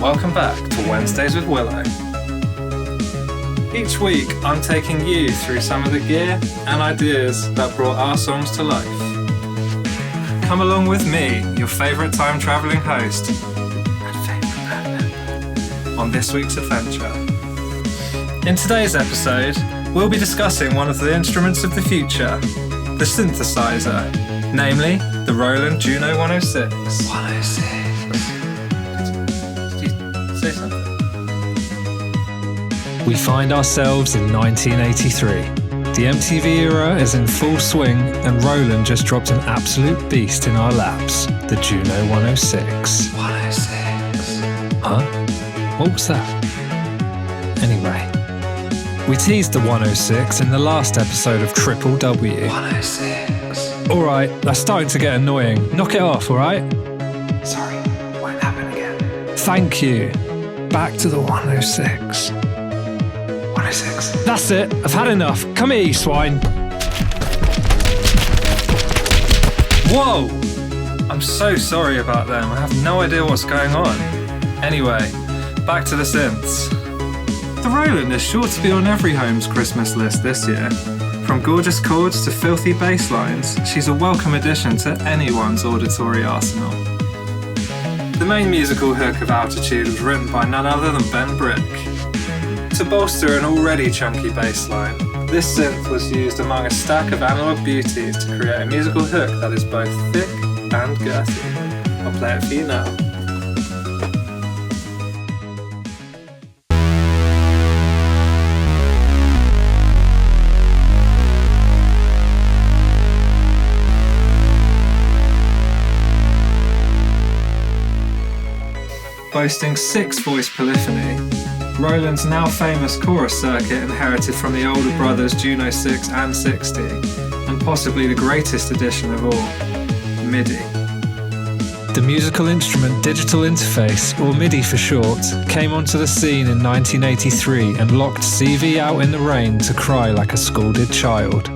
welcome back to Wednesdays with Willow. Each week I'm taking you through some of the gear and ideas that brought our songs to life. Come along with me, your favourite time travelling host and favourite band on this week's adventure. In today's episode, we'll be discussing one of the instruments of the future, the synthesizer, namely the Roland Juno 106. 106. Say something. We find ourselves in 1983. The MTV era is in full swing and Roland just dropped an absolute beast in our laps, the Juno 106. 106. Huh? What was that? Anyway, we teased the 106 in the last episode of Triple W. 106. Alright, that's starting to get annoying. Knock it off, alright? Sorry, won't happen again. Thank you. Back to the 106. 106. That's it. I've had enough. Come here, you swine. Whoa! I'm so sorry about them. I have no idea what's going on. Anyway, back to the synths. The Roland is sure to be on every home's Christmas list this year. From gorgeous chords to filthy bass lines, she's a welcome addition to anyone's auditory arsenal. The main musical hook of Altitude was written by none other than Ben Brick. To bolster an already chunky bass line, this synth was used among a stack of analog beauties to create a musical hook that is both thick and girthy. I'll play it for you now. Boasting 6-voice polyphony, Roland's now famous chorus circuit inherited from the older brothers Juno 6 and 60, and possibly the greatest addition of all, MIDI. The musical instrument digital interface, or MIDI for short, came onto the scene in 1983 and locked CV out in the rain to cry like a scalded child.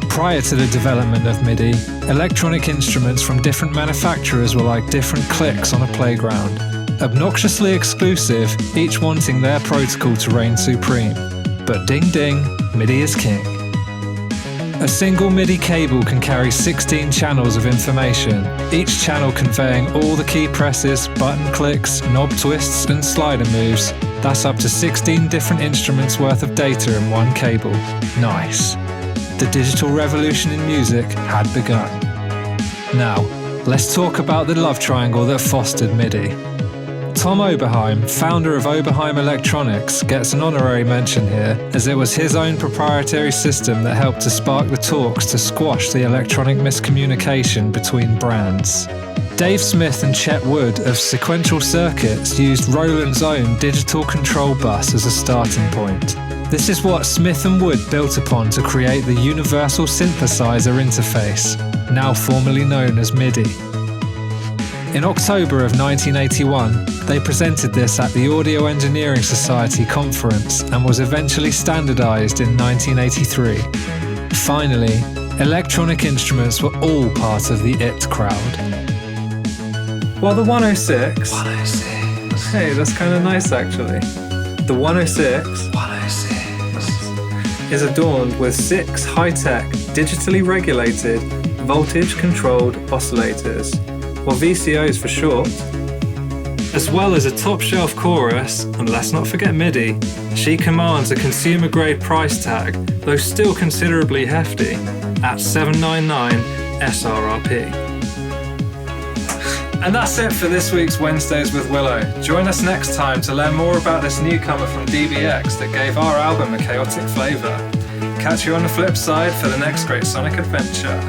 Prior to the development of MIDI, electronic instruments from different manufacturers were like different cliques on a playground. Obnoxiously exclusive, each wanting their protocol to reign supreme. But ding ding, MIDI is king. A single MIDI cable can carry 16 channels of information, each channel conveying all the key presses, button clicks, knob twists and slider moves. That's up to 16 different instruments worth of data in one cable. Nice. The digital revolution in music had begun. Now, let's talk about the love triangle that fostered MIDI. Tom Oberheim, founder of Oberheim Electronics, gets an honorary mention here, as it was his own proprietary system that helped to spark the talks to squash the electronic miscommunication between brands. Dave Smith and Chet Wood of Sequential Circuits used Roland's own digital control bus as a starting point. This is what Smith and Wood built upon to create the universal synthesizer interface, now formally known as MIDI. In October of 1981, they presented this at the Audio Engineering Society conference and was eventually standardized in 1983. Finally, electronic instruments were all part of the IT crowd. Well, the 106... Hey, that's kind of nice actually. The 106 is adorned with 6 high-tech, digitally regulated, voltage-controlled oscillators, or VCOs for short. As well as a top-shelf chorus, and let's not forget MIDI, she commands a consumer-grade price tag, though still considerably hefty, at $799 SRRP. And that's it for this week's Wednesdays with Willow. Join us next time to learn more about this newcomer from DBX that gave our album a chaotic flavour. Catch you on the flip side for the next great sonic adventure.